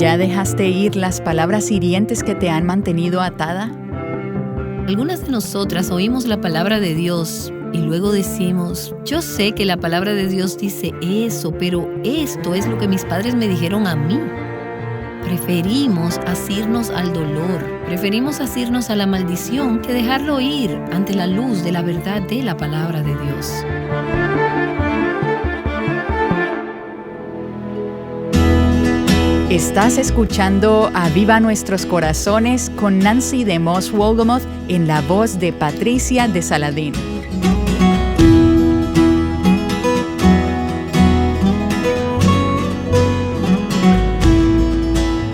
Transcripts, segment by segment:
¿Ya dejaste ir las palabras hirientes que te han mantenido atada? Algunas de nosotras oímos la palabra de Dios y luego decimos, yo sé que la palabra de Dios dice eso, pero esto es lo que mis padres me dijeron a mí. Preferimos asirnos al dolor, preferimos asirnos a la maldición que dejarlo ir ante la luz de la verdad de la palabra de Dios. Estás escuchando Aviva Nuestros Corazones con Nancy de Moss Wolgamoth en la voz de Patricia de Saladín.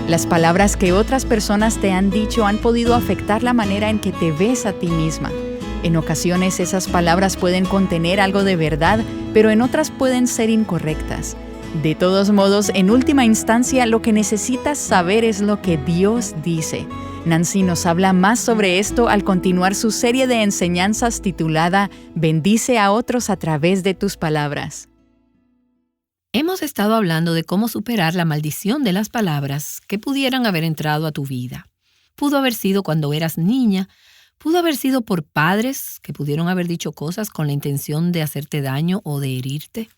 Las palabras que otras personas te han dicho han podido afectar la manera en que te ves a ti misma. En ocasiones esas palabras pueden contener algo de verdad, pero en otras pueden ser incorrectas. De todos modos, en última instancia, lo que necesitas saber es lo que Dios dice. Nancy nos habla más sobre esto al continuar su serie de enseñanzas titulada Bendice a otros a través de tus palabras. Hemos estado hablando de cómo superar la maldición de las palabras que pudieran haber entrado a tu vida. Pudo haber sido cuando eras niña, pudo haber sido por padres que pudieron haber dicho cosas con la intención de hacerte daño o de herirte.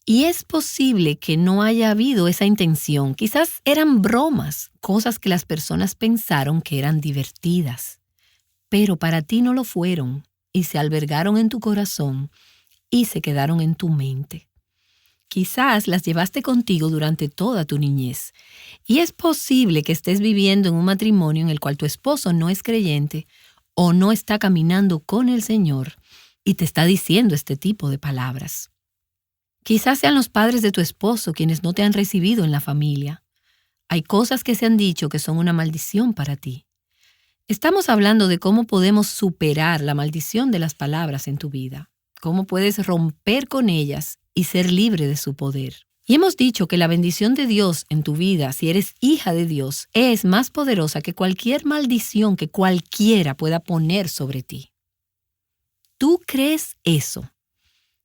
Y es posible que no haya habido esa intención. Quizás eran bromas, cosas que las personas pensaron que eran divertidas. Pero para ti no lo fueron y se albergaron en tu corazón y se quedaron en tu mente. Quizás las llevaste contigo durante toda tu niñez. Y es posible que estés viviendo en un matrimonio en el cual tu esposo no es creyente o no está caminando con el Señor y te está diciendo este tipo de palabras. Quizás sean los padres de tu esposo quienes no te han recibido en la familia. Hay cosas que se han dicho que son una maldición para ti. Estamos hablando de cómo podemos superar la maldición de las palabras en tu vida, cómo puedes romper con ellas y ser libre de su poder. Y hemos dicho que la bendición de Dios en tu vida, si eres hija de Dios, es más poderosa que cualquier maldición que cualquiera pueda poner sobre ti. ¿Tú crees eso?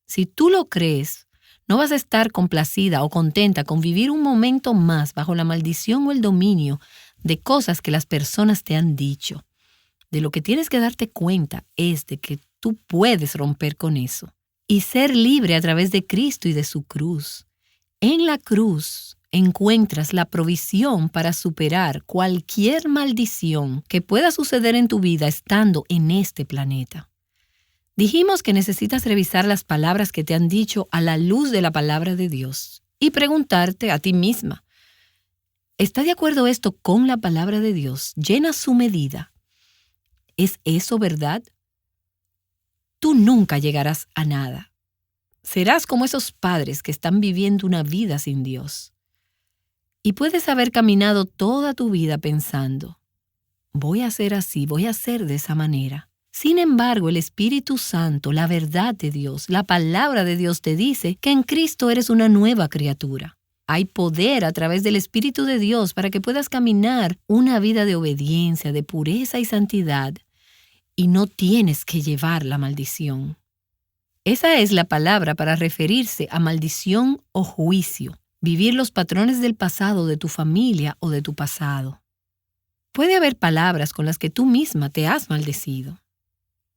Si tú lo crees, no vas a estar complacida o contenta con vivir un momento más bajo la maldición o el dominio de cosas que las personas te han dicho. De lo que tienes que darte cuenta es de que tú puedes romper con eso y ser libre a través de Cristo y de su cruz. En la cruz encuentras la provisión para superar cualquier maldición que pueda suceder en tu vida estando en este planeta. Dijimos que necesitas revisar las palabras que te han dicho a la luz de la palabra de Dios y preguntarte a ti misma, ¿está de acuerdo esto con la palabra de Dios? ¿Llena su medida? ¿Es eso verdad? Tú nunca llegarás a nada. Serás como esos padres que están viviendo una vida sin Dios. Y puedes haber caminado toda tu vida pensando, voy a ser así, voy a ser de esa manera. Sin embargo, el Espíritu Santo, la verdad de Dios, la palabra de Dios te dice que en Cristo eres una nueva criatura. Hay poder a través del Espíritu de Dios para que puedas caminar una vida de obediencia, de pureza y santidad, y no tienes que llevar la maldición. Esa es la palabra para referirse a maldición o juicio, vivir los patrones del pasado de tu familia o de tu pasado. Puede haber palabras con las que tú misma te has maldecido.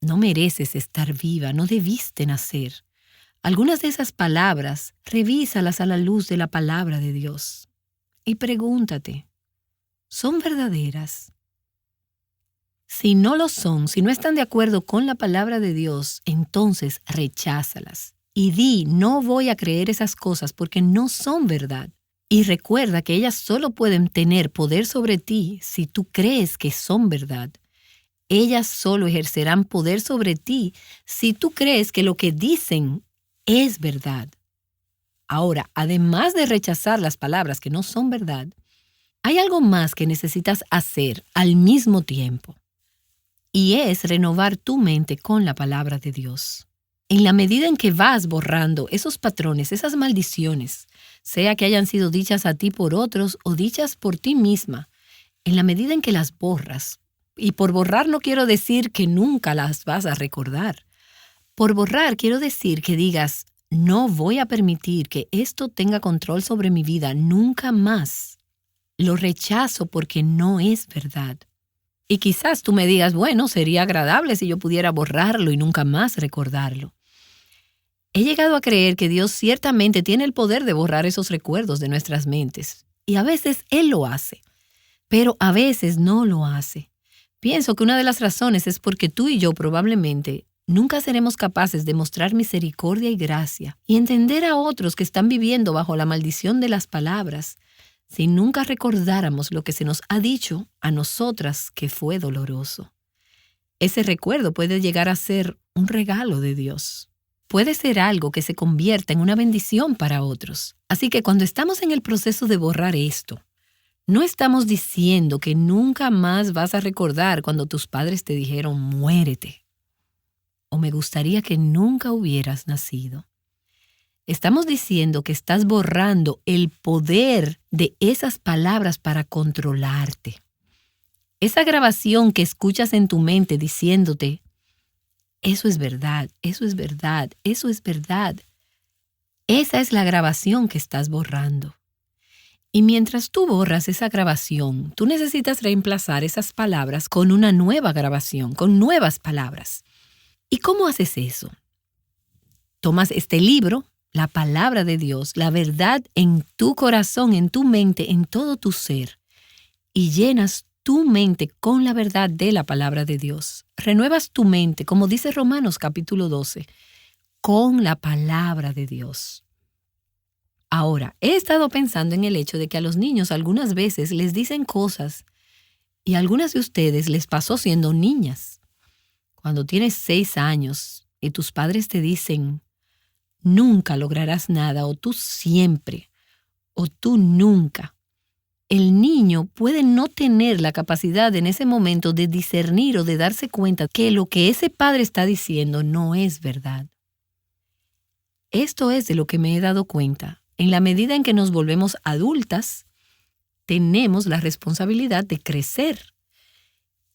No mereces estar viva, no debiste nacer. Algunas de esas palabras, revísalas a la luz de la palabra de Dios. Y pregúntate, ¿son verdaderas? Si no lo son, si no están de acuerdo con la palabra de Dios, entonces recházalas. Y di, no voy a creer esas cosas porque no son verdad. Y recuerda que ellas solo pueden tener poder sobre ti si tú crees que son verdad. Ellas solo ejercerán poder sobre ti si tú crees que lo que dicen es verdad. Ahora, además de rechazar las palabras que no son verdad, hay algo más que necesitas hacer al mismo tiempo. Y es renovar tu mente con la palabra de Dios. En la medida en que vas borrando esos patrones, esas maldiciones, sea que hayan sido dichas a ti por otros o dichas por ti misma, en la medida en que las borras, y por borrar no quiero decir que nunca las vas a recordar. Por borrar quiero decir que digas, no voy a permitir que esto tenga control sobre mi vida nunca más. Lo rechazo porque no es verdad. Y quizás tú me digas, bueno, sería agradable si yo pudiera borrarlo y nunca más recordarlo. He llegado a creer que Dios ciertamente tiene el poder de borrar esos recuerdos de nuestras mentes. Y a veces Él lo hace, pero a veces no lo hace. Pienso que una de las razones es porque tú y yo probablemente nunca seremos capaces de mostrar misericordia y gracia y entender a otros que están viviendo bajo la maldición de las palabras si nunca recordáramos lo que se nos ha dicho a nosotras que fue doloroso. Ese recuerdo puede llegar a ser un regalo de Dios. Puede ser algo que se convierta en una bendición para otros. Así que cuando estamos en el proceso de borrar esto, no estamos diciendo que nunca más vas a recordar cuando tus padres te dijeron muérete o me gustaría que nunca hubieras nacido. Estamos diciendo que estás borrando el poder de esas palabras para controlarte. Esa grabación que escuchas en tu mente diciéndote, eso es verdad, eso es verdad, eso es verdad. Esa es la grabación que estás borrando. Y mientras tú borras esa grabación, tú necesitas reemplazar esas palabras con una nueva grabación, con nuevas palabras. ¿Y cómo haces eso? Tomas este libro, la palabra de Dios, la verdad en tu corazón, en tu mente, en todo tu ser, y llenas tu mente con la verdad de la palabra de Dios. Renuevas tu mente, como dice Romanos capítulo 12, con la palabra de Dios. Ahora, he estado pensando en el hecho de que a los niños algunas veces les dicen cosas y a algunas de ustedes les pasó siendo niñas. Cuando tienes 6 años y tus padres te dicen, nunca lograrás nada, o tú siempre, o tú nunca. El niño puede no tener la capacidad en ese momento de discernir o de darse cuenta que lo que ese padre está diciendo no es verdad. Esto es de lo que me he dado cuenta. En la medida en que nos volvemos adultas, tenemos la responsabilidad de crecer.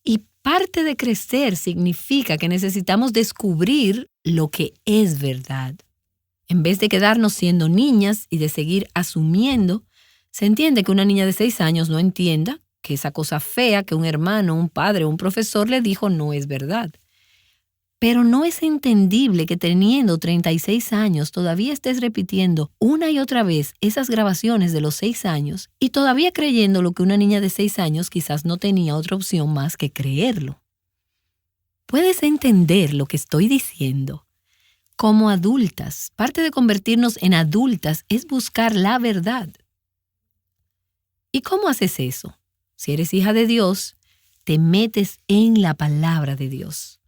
Y parte de crecer significa que necesitamos descubrir lo que es verdad. En vez de quedarnos siendo niñas y de seguir asumiendo, se entiende que una niña de 6 años no entienda que esa cosa fea que un hermano, un padre o un profesor le dijo no es verdad. Pero no es entendible que teniendo 36 años todavía estés repitiendo una y otra vez esas grabaciones de los 6 años y todavía creyendo lo que una niña de 6 años quizás no tenía otra opción más que creerlo. ¿Puedes entender lo que estoy diciendo? Como adultas, parte de convertirnos en adultas es buscar la verdad. ¿Y cómo haces eso? Si eres hija de Dios, te metes en la palabra de Dios.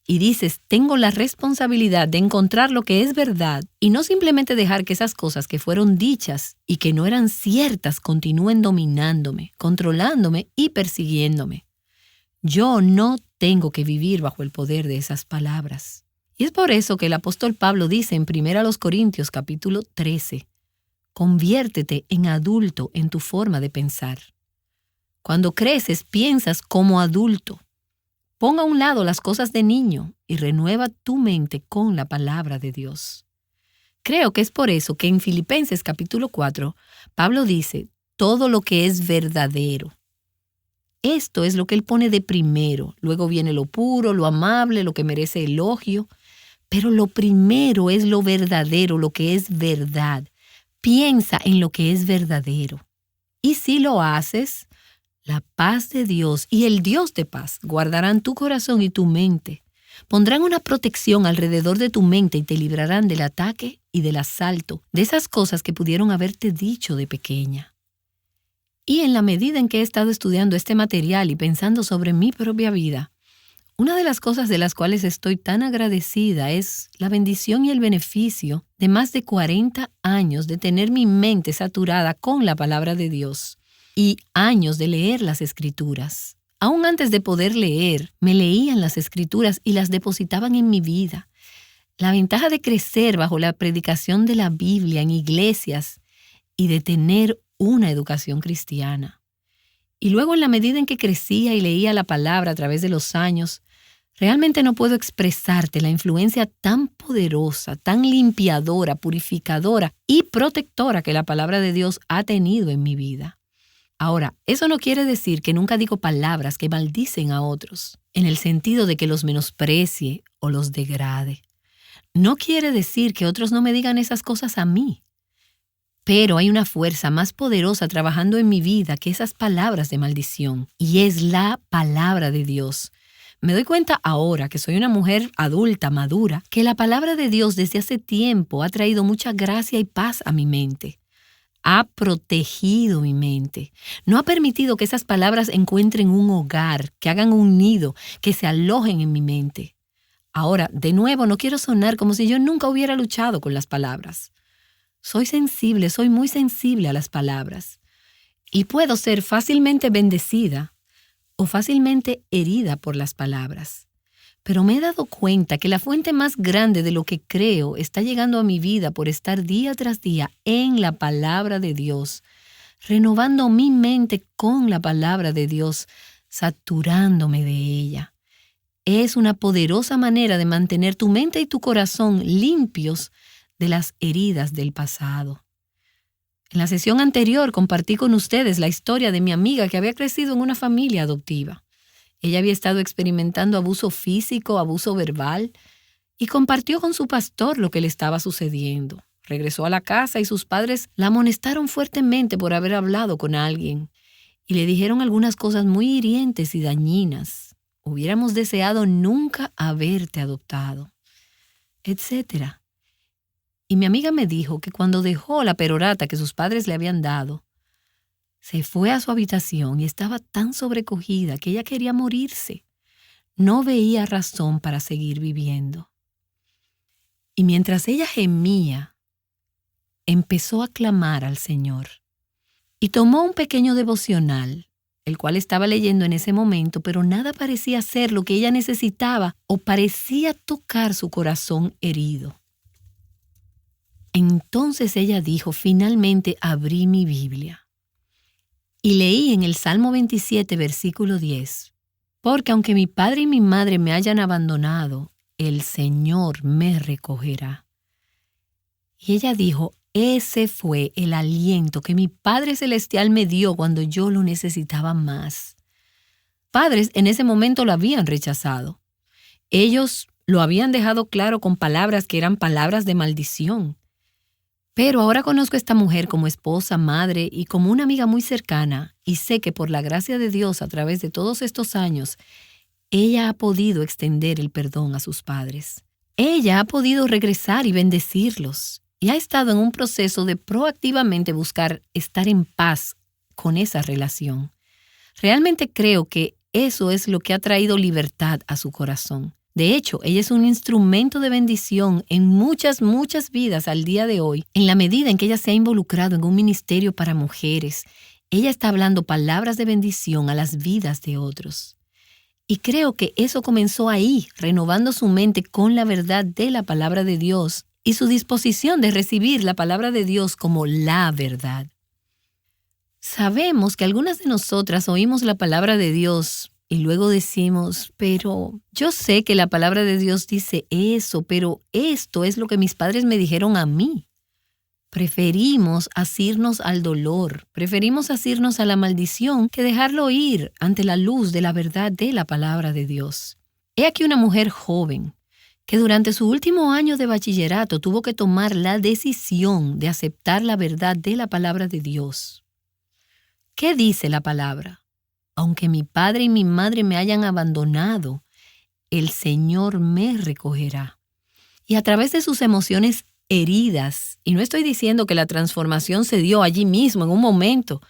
Y dices, tengo la responsabilidad de encontrar lo que es verdad y no simplemente dejar que esas cosas que fueron dichas y que no eran ciertas continúen dominándome, controlándome y persiguiéndome. Yo no tengo que vivir bajo el poder de esas palabras. Y es por eso que el apóstol Pablo dice en 1 Corintios capítulo 13, conviértete en adulto en tu forma de pensar. Cuando creces, piensas como adulto. Pon a un lado las cosas de niño y renueva tu mente con la palabra de Dios. Creo que es por eso que en Filipenses capítulo 4, Pablo dice, todo lo que es verdadero. Esto es lo que él pone de primero. Luego viene lo puro, lo amable, lo que merece elogio. Pero lo primero es lo verdadero, lo que es verdad. Piensa en lo que es verdadero. Y si lo haces, la paz de Dios y el Dios de paz guardarán tu corazón y tu mente. Pondrán una protección alrededor de tu mente y te librarán del ataque y del asalto, de esas cosas que pudieron haberte dicho de pequeña. Y en la medida en que he estado estudiando este material y pensando sobre mi propia vida, una de las cosas de las cuales estoy tan agradecida es la bendición y el beneficio de más de 40 años de tener mi mente saturada con la palabra de Dios. Y años de leer las Escrituras. Aún antes de poder leer, me leían las Escrituras y las depositaban en mi vida. La ventaja de crecer bajo la predicación de la Biblia en iglesias y de tener una educación cristiana. Y luego, en la medida en que crecía y leía la palabra a través de los años, realmente no puedo expresarte la influencia tan poderosa, tan limpiadora, purificadora y protectora que la palabra de Dios ha tenido en mi vida. Ahora, eso no quiere decir que nunca digo palabras que maldicen a otros, en el sentido de que los menosprecie o los degrade. No quiere decir que otros no me digan esas cosas a mí. Pero hay una fuerza más poderosa trabajando en mi vida que esas palabras de maldición, y es la palabra de Dios. Me doy cuenta ahora que soy una mujer adulta, madura, que la palabra de Dios desde hace tiempo ha traído mucha gracia y paz a mi mente. Ha protegido mi mente. No ha permitido que esas palabras encuentren un hogar, que hagan un nido, que se alojen en mi mente. Ahora, de nuevo, no quiero sonar como si yo nunca hubiera luchado con las palabras. Soy sensible, soy muy sensible a las palabras. Y puedo ser fácilmente bendecida o fácilmente herida por las palabras. Pero me he dado cuenta que la fuente más grande de lo que creo está llegando a mi vida por estar día tras día en la palabra de Dios, renovando mi mente con la palabra de Dios, saturándome de ella. Es una poderosa manera de mantener tu mente y tu corazón limpios de las heridas del pasado. En la sesión anterior compartí con ustedes la historia de mi amiga que había crecido en una familia adoptiva. Ella había estado experimentando abuso físico, abuso verbal, y compartió con su pastor lo que le estaba sucediendo. Regresó a la casa y sus padres la amonestaron fuertemente por haber hablado con alguien y le dijeron algunas cosas muy hirientes y dañinas. Hubiéramos deseado nunca haberte adoptado, etcétera. Y mi amiga me dijo que cuando dejó la perorata que sus padres le habían dado, se fue a su habitación y estaba tan sobrecogida que ella quería morirse. No veía razón para seguir viviendo. Y mientras ella gemía, empezó a clamar al Señor. Y tomó un pequeño devocional, el cual estaba leyendo en ese momento, pero nada parecía ser lo que ella necesitaba o parecía tocar su corazón herido. Entonces ella dijo, finalmente abrí mi Biblia. Y leí en el Salmo 27, versículo 10, porque aunque mi padre y mi madre me hayan abandonado, el Señor me recogerá. Y ella dijo, ese fue el aliento que mi Padre Celestial me dio cuando yo lo necesitaba más. Padres en ese momento lo habían rechazado. Ellos lo habían dejado claro con palabras que eran palabras de maldición. Pero ahora conozco a esta mujer como esposa, madre y como una amiga muy cercana, y sé que por la gracia de Dios a través de todos estos años, ella ha podido extender el perdón a sus padres. Ella ha podido regresar y bendecirlos, y ha estado en un proceso de proactivamente buscar estar en paz con esa relación. Realmente creo que eso es lo que ha traído libertad a su corazón. De hecho, ella es un instrumento de bendición en muchas vidas al día de hoy, en la medida en que ella se ha involucrado en un ministerio para mujeres. Ella está hablando palabras de bendición a las vidas de otros. Y creo que eso comenzó ahí, renovando su mente con la verdad de la palabra de Dios y su disposición de recibir la palabra de Dios como la verdad. Sabemos que algunas de nosotras oímos la palabra de Dios y luego decimos, pero yo sé que la palabra de Dios dice eso, pero esto es lo que mis padres me dijeron a mí. Preferimos asirnos al dolor, preferimos asirnos a la maldición que dejarlo ir ante la luz de la verdad de la palabra de Dios. He aquí una mujer joven que durante su último año de bachillerato tuvo que tomar la decisión de aceptar la verdad de la palabra de Dios. ¿Qué dice la palabra? Aunque mi padre y mi madre me hayan abandonado, el Señor me recogerá. Y a través de sus emociones heridas, y no estoy diciendo que la transformación se dio allí mismo en un momento,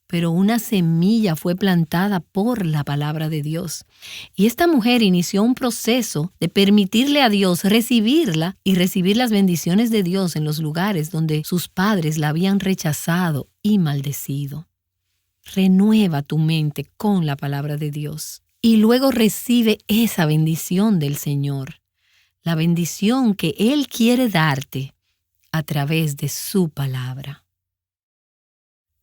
pero una semilla fue plantada por la palabra de Dios. Y esta mujer inició un proceso de permitirle a Dios recibirla y recibir las bendiciones de Dios en los lugares donde sus padres la habían rechazado y maldecido. Renueva tu mente con la palabra de Dios y luego recibe esa bendición del Señor, la bendición que Él quiere darte a través de su palabra.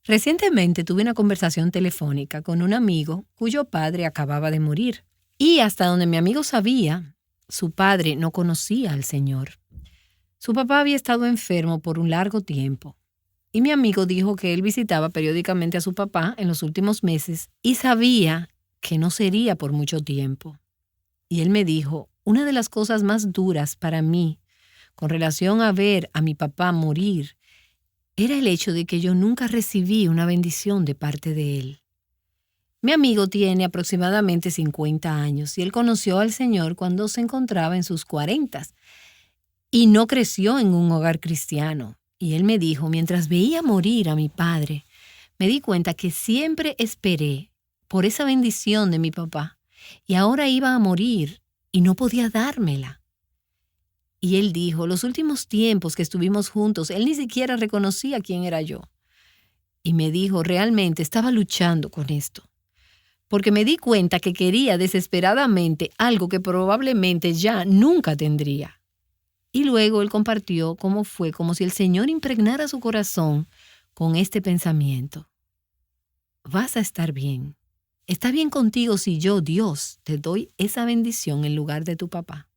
Recientemente tuve una conversación telefónica con un amigo cuyo padre acababa de morir y hasta donde mi amigo sabía, su padre no conocía al Señor. Su papá había estado enfermo por un largo tiempo. y mi amigo dijo que él visitaba periódicamente a su papá en los últimos meses y sabía que no sería por mucho tiempo. Y él me dijo, una de las cosas más duras para mí con relación a ver a mi papá morir era el hecho de que yo nunca recibí una bendición de parte de él. Mi amigo tiene aproximadamente 50 años y él conoció al Señor cuando se encontraba en sus 40 y no creció en un hogar cristiano. Y él me dijo, mientras veía morir a mi padre, me di cuenta que siempre esperé por esa bendición de mi papá y ahora iba a morir y no podía dármela. Y él dijo, los últimos tiempos que estuvimos juntos, él ni siquiera reconocía quién era yo. Y me dijo, realmente estaba luchando con esto, porque me di cuenta que quería desesperadamente algo que probablemente ya nunca tendría. Y luego él compartió cómo fue como si el Señor impregnara su corazón con este pensamiento. Vas a estar bien. Está bien contigo si yo, Dios, te doy esa bendición en lugar de tu papá.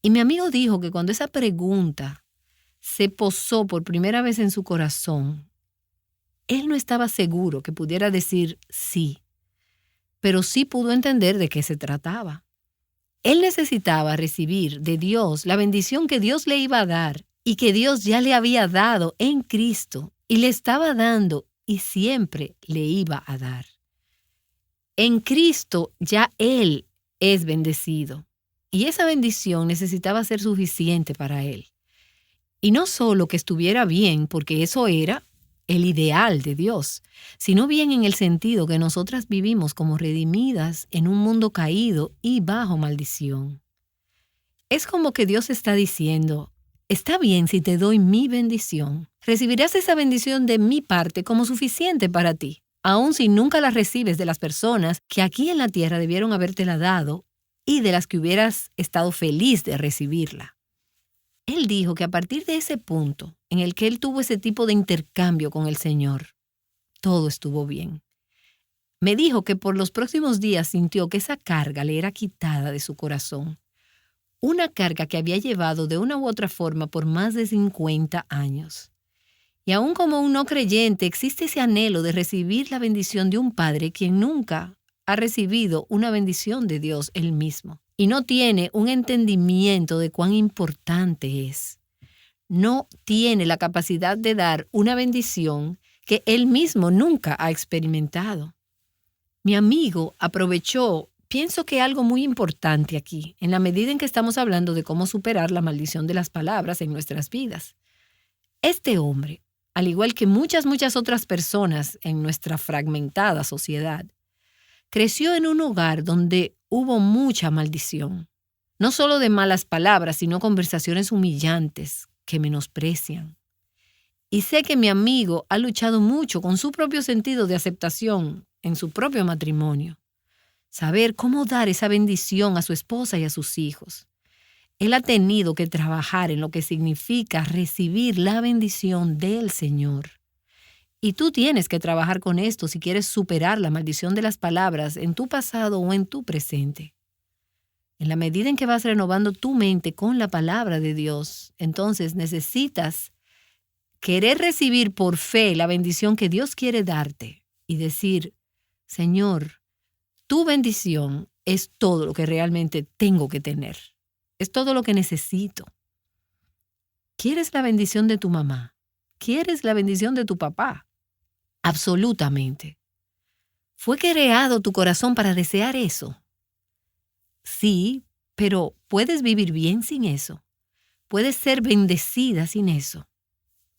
Y mi amigo dijo que cuando esa pregunta se posó por primera vez en su corazón, él no estaba seguro que pudiera decir sí, pero sí pudo entender de qué se trataba. Él necesitaba recibir de Dios la bendición que Dios le iba a dar y que Dios ya le había dado en Cristo y le estaba dando y siempre le iba a dar. En Cristo ya Él es bendecido y esa bendición necesitaba ser suficiente para Él. Y no solo que estuviera bien, porque eso era el ideal de Dios, sino bien en el sentido que nosotras vivimos como redimidas en un mundo caído y bajo maldición. Es como que Dios está diciendo, está bien si te doy mi bendición. Recibirás esa bendición de mi parte como suficiente para ti, aun si nunca la recibes de las personas que aquí en la tierra debieron habértela dado y de las que hubieras estado feliz de recibirla. Él dijo que a partir de ese punto en el que él tuvo ese tipo de intercambio con el Señor, todo estuvo bien. Me dijo que por los próximos días sintió que esa carga le era quitada de su corazón. Una carga que había llevado de una u otra forma por más de 50 años. Y aún como un no creyente existe ese anhelo de recibir la bendición de un padre quien nunca ha recibido una bendición de Dios él mismo. Y no tiene un entendimiento de cuán importante es. No tiene la capacidad de dar una bendición que él mismo nunca ha experimentado. Mi amigo aprovechó, pienso que algo muy importante aquí, en la medida en que estamos hablando de cómo superar la maldición de las palabras en nuestras vidas. Este hombre, al igual que muchas otras personas en nuestra fragmentada sociedad, creció en un hogar donde hubo mucha maldición. No solo de malas palabras, sino conversaciones humillantes que menosprecian. Y sé que mi amigo ha luchado mucho con su propio sentido de aceptación en su propio matrimonio. Saber cómo dar esa bendición a su esposa y a sus hijos. Él ha tenido que trabajar en lo que significa recibir la bendición del Señor. Y tú tienes que trabajar con esto si quieres superar la maldición de las palabras en tu pasado o en tu presente. En la medida en que vas renovando tu mente con la palabra de Dios, entonces necesitas querer recibir por fe la bendición que Dios quiere darte y decir, Señor, tu bendición es todo lo que realmente tengo que tener. Es todo lo que necesito. ¿Quieres la bendición de tu mamá? ¿Quieres la bendición de tu papá? Absolutamente. ¿Fue creado tu corazón para desear eso? Sí, pero puedes vivir bien sin eso. Puedes ser bendecida sin eso.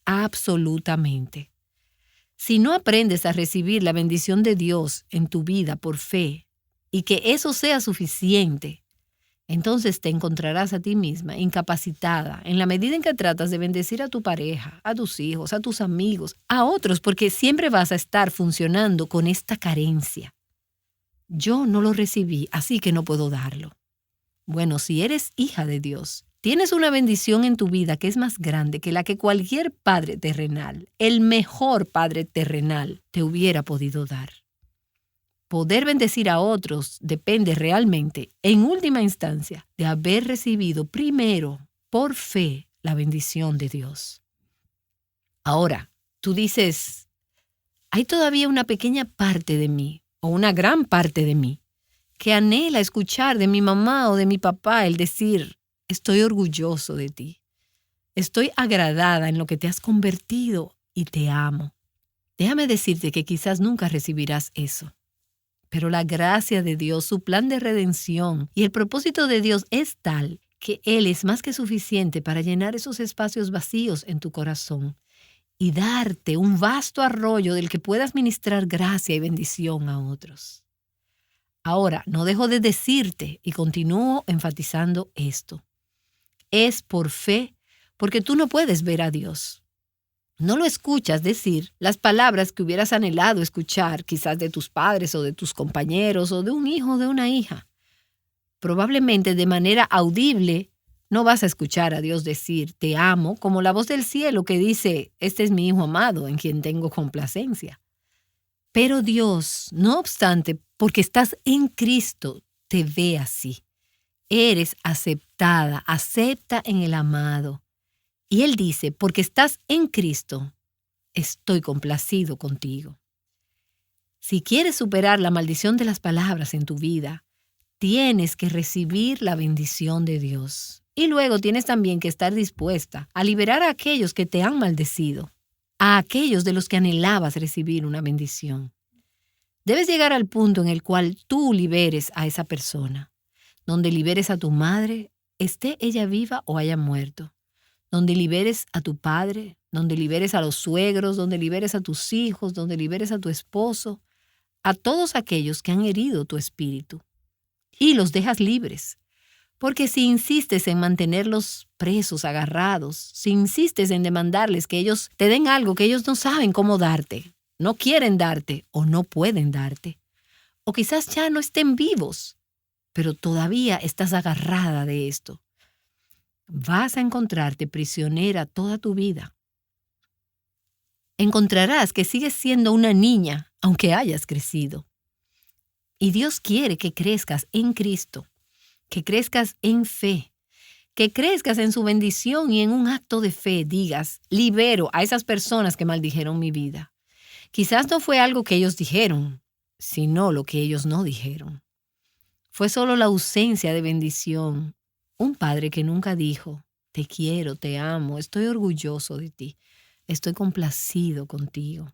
Absolutamente. Si no aprendes a recibir la bendición de Dios en tu vida por fe y que eso sea suficiente, entonces te encontrarás a ti misma incapacitada en la medida en que tratas de bendecir a tu pareja, a tus hijos, a tus amigos, a otros, porque siempre vas a estar funcionando con esta carencia. Yo no lo recibí, así que no puedo darlo. Bueno, si eres hija de Dios, tienes una bendición en tu vida que es más grande que la que cualquier padre terrenal, el mejor padre terrenal, te hubiera podido dar. Poder bendecir a otros depende realmente, en última instancia, de haber recibido primero, por fe, la bendición de Dios. Ahora, Tú dices, hay todavía una pequeña parte de mí, o una gran parte de mí, que anhela escuchar de mi mamá o de mi papá el decir, estoy orgulloso de ti, estoy agradada en lo que te has convertido y te amo. Déjame decirte que quizás nunca recibirás eso, pero la gracia de Dios, su plan de redención y el propósito de Dios es tal que Él es más que suficiente para llenar esos espacios vacíos en tu corazón y darte un vasto arroyo del que puedas ministrar gracia y bendición a otros. Ahora, no dejo de decirte y continúo enfatizando esto. Es por fe, porque tú no puedes ver a Dios. No lo escuchas decir las palabras que hubieras anhelado escuchar, quizás de tus padres o de tus compañeros o de un hijo o de una hija. Probablemente de manera audible no vas a escuchar a Dios decir, te amo, como la voz del cielo que dice, este es mi hijo amado en quien tengo complacencia. Pero Dios, no obstante, porque estás en Cristo, te ve así. Eres aceptada, acepta en el amado. Y Él dice, porque estás en Cristo, estoy complacido contigo. Si quieres superar la maldición de las palabras en tu vida, tienes que recibir la bendición de Dios. Y luego tienes también que estar dispuesta a liberar a aquellos que te han maldecido, a aquellos de los que anhelabas recibir una bendición. Debes llegar al punto en el cual tú liberes a esa persona, donde liberes a tu madre, esté ella viva o haya muerto, donde liberes a tu padre, donde liberes a los suegros, donde liberes a tus hijos, donde liberes a tu esposo, a todos aquellos que han herido tu espíritu, y los dejas libres. Porque si insistes en mantenerlos presos, agarrados, si insistes en demandarles que ellos te den algo que ellos no saben cómo darte, no quieren darte o no pueden darte, o quizás ya no estén vivos, pero todavía estás agarrada de esto, vas a encontrarte prisionera toda tu vida. Encontrarás que sigues siendo una niña, aunque hayas crecido. Y Dios quiere que crezcas en Cristo, que crezcas en fe, que crezcas en su bendición y en un acto de fe digas, libero a esas personas que maldijeron mi vida. Quizás no fue algo que ellos dijeron, sino lo que ellos no dijeron. Fue solo la ausencia de bendición. Un padre que nunca dijo, te quiero, te amo, estoy orgulloso de ti, estoy complacido contigo.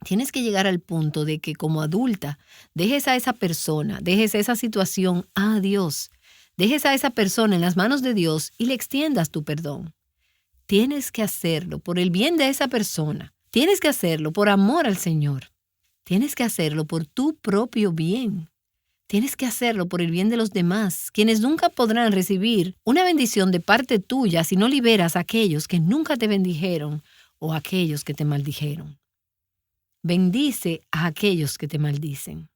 Tienes que llegar al punto de que como adulta dejes a esa persona, dejes esa situación a Dios, dejes a esa persona en las manos de Dios y le extiendas tu perdón. Tienes que hacerlo por el bien de esa persona. Tienes que hacerlo por amor al Señor. Tienes que hacerlo por tu propio bien. Tienes que hacerlo por el bien de los demás, quienes nunca podrán recibir una bendición de parte tuya si no liberas a aquellos que nunca te bendijeron o a aquellos que te maldijeron. Bendice a aquellos que te maldicen.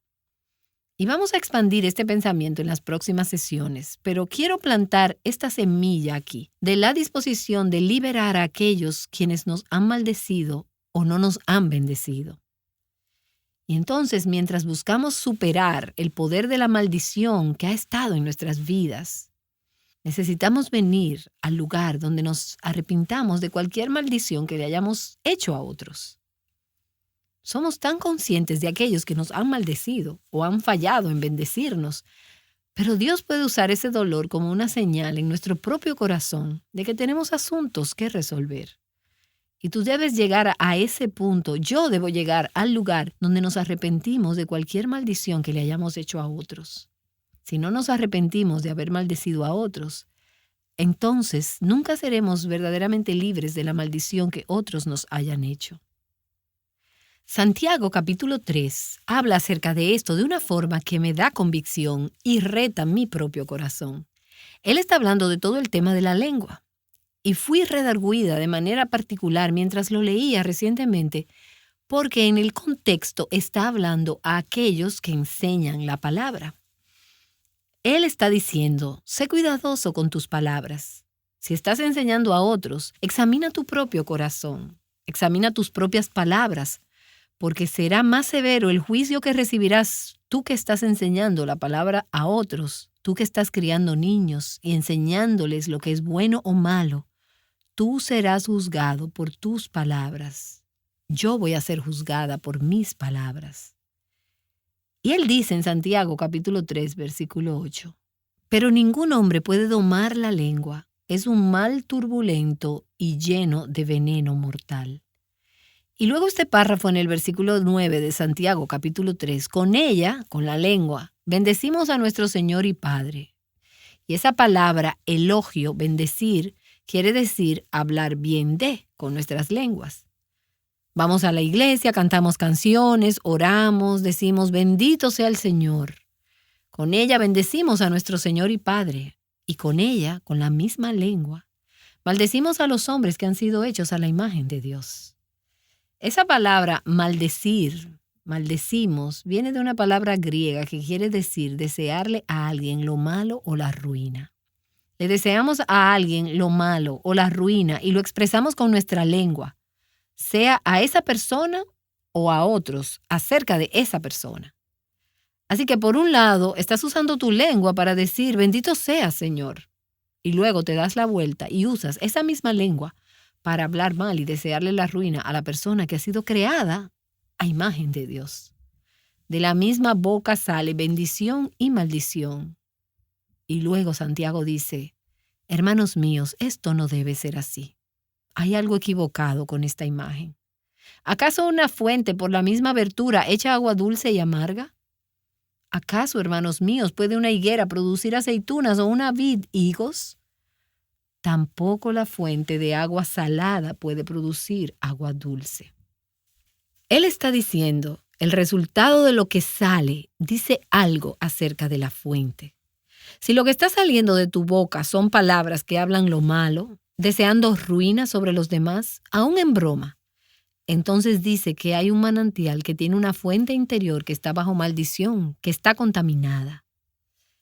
Y vamos a expandir este pensamiento en las próximas sesiones, pero quiero plantar esta semilla aquí, de la disposición de liberar a aquellos quienes nos han maldecido o no nos han bendecido. Y entonces, mientras buscamos superar el poder de la maldición que ha estado en nuestras vidas, necesitamos venir al lugar donde nos arrepintamos de cualquier maldición que le hayamos hecho a otros. Somos tan conscientes de aquellos que nos han maldecido o han fallado en bendecirnos, pero Dios puede usar ese dolor como una señal en nuestro propio corazón de que tenemos asuntos que resolver. Y tú debes llegar a ese punto, yo debo llegar al lugar donde nos arrepentimos de cualquier maldición que le hayamos hecho a otros. Si no nos arrepentimos de haber maldecido a otros, entonces nunca seremos verdaderamente libres de la maldición que otros nos hayan hecho. Santiago capítulo 3 habla acerca de esto de una forma que me da convicción y reta mi propio corazón. Él está hablando de todo el tema de la lengua. Y fui redargüida de manera particular mientras lo leía recientemente, porque en el contexto está hablando a aquellos que enseñan la palabra. Él está diciendo, sé cuidadoso con tus palabras. Si estás enseñando a otros, examina tu propio corazón, examina tus propias palabras, porque será más severo el juicio que recibirás tú que estás enseñando la palabra a otros, tú que estás criando niños y enseñándoles lo que es bueno o malo. tú serás juzgado por tus palabras. Yo voy a ser juzgada por mis palabras. Y él dice en Santiago capítulo 3, versículo 8, pero ningún hombre puede domar la lengua. Es un mal turbulento y lleno de veneno mortal. Y luego este párrafo en el versículo 9 de Santiago capítulo 3, con ella, con la lengua, bendecimos a nuestro Señor y Padre. Y esa palabra, elogio, bendecir, quiere decir hablar bien de, con nuestras lenguas. Vamos a la iglesia, cantamos canciones, oramos, decimos bendito sea el Señor. Con ella bendecimos a nuestro Señor y Padre. Y con ella, con la misma lengua, maldecimos a los hombres que han sido hechos a la imagen de Dios. Esa palabra maldecir, maldecimos, viene de una palabra griega que quiere decir desearle a alguien lo malo o la ruina. Le deseamos a alguien lo malo o la ruina y lo expresamos con nuestra lengua, sea a esa persona o a otros acerca de esa persona. Así que por un lado estás usando tu lengua para decir bendito seas, Señor, y luego te das la vuelta y usas esa misma lengua para hablar mal y desearle la ruina a la persona que ha sido creada a imagen de Dios. De la misma boca sale bendición y maldición. Y luego Santiago dice, hermanos míos, esto no debe ser así. Hay algo equivocado con esta imagen. ¿Acaso una fuente por la misma abertura echa agua dulce y amarga? ¿Acaso, hermanos míos, puede una higuera producir aceitunas o una vid higos? Tampoco la fuente de agua salada puede producir agua dulce. Él está diciendo, el resultado de lo que sale dice algo acerca de la fuente. Si lo que está saliendo de tu boca son palabras que hablan lo malo, deseando ruina sobre los demás, aún en broma, entonces dice que hay un manantial que tiene una fuente interior que está bajo maldición, que está contaminada.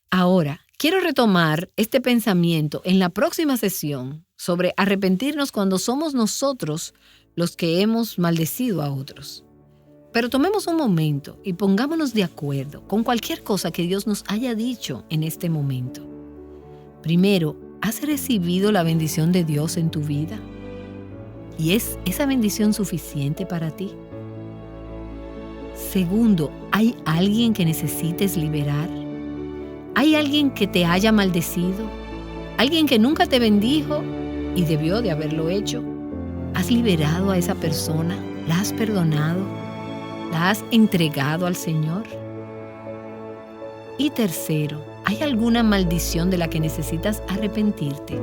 Ahora, quiero retomar este pensamiento en la próxima sesión sobre arrepentirnos cuando somos nosotros los que hemos maldecido a otros. Pero tomemos un momento y pongámonos de acuerdo con cualquier cosa que Dios nos haya dicho en este momento. Primero, ¿has recibido la bendición de Dios en tu vida? ¿Y es esa bendición suficiente para ti? Segundo, ¿hay alguien que necesites liberar? ¿Hay alguien que te haya maldecido? ¿Alguien que nunca te bendijo y debió de haberlo hecho? ¿Has liberado a esa persona? ¿La has perdonado? ¿La has entregado al Señor? Y tercero, ¿hay alguna maldición de la que necesitas arrepentirte?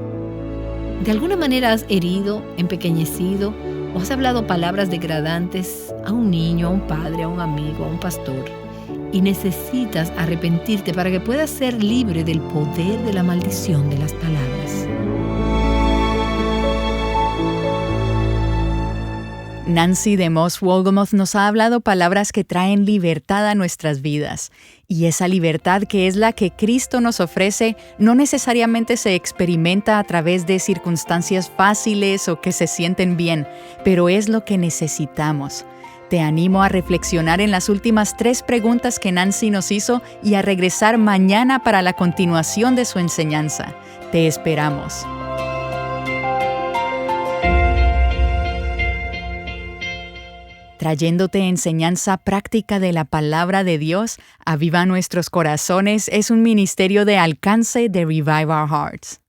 ¿De alguna manera has herido, empequeñecido o has hablado palabras degradantes a un niño, a un padre, a un amigo, a un pastor? Y necesitas arrepentirte para que puedas ser libre del poder de la maldición de las palabras. Nancy DeMoss Wolgemuth nos ha hablado palabras que traen libertad a nuestras vidas. Y esa libertad, que es la que Cristo nos ofrece, no necesariamente se experimenta a través de circunstancias fáciles o que se sienten bien, pero es lo que necesitamos. Te animo a reflexionar en las últimas 3 preguntas que Nancy nos hizo y a regresar mañana para la continuación de su enseñanza. Te esperamos. Trayéndote enseñanza práctica de la palabra de Dios, Aviva Nuestros Corazones es un ministerio de alcance de Revive Our Hearts.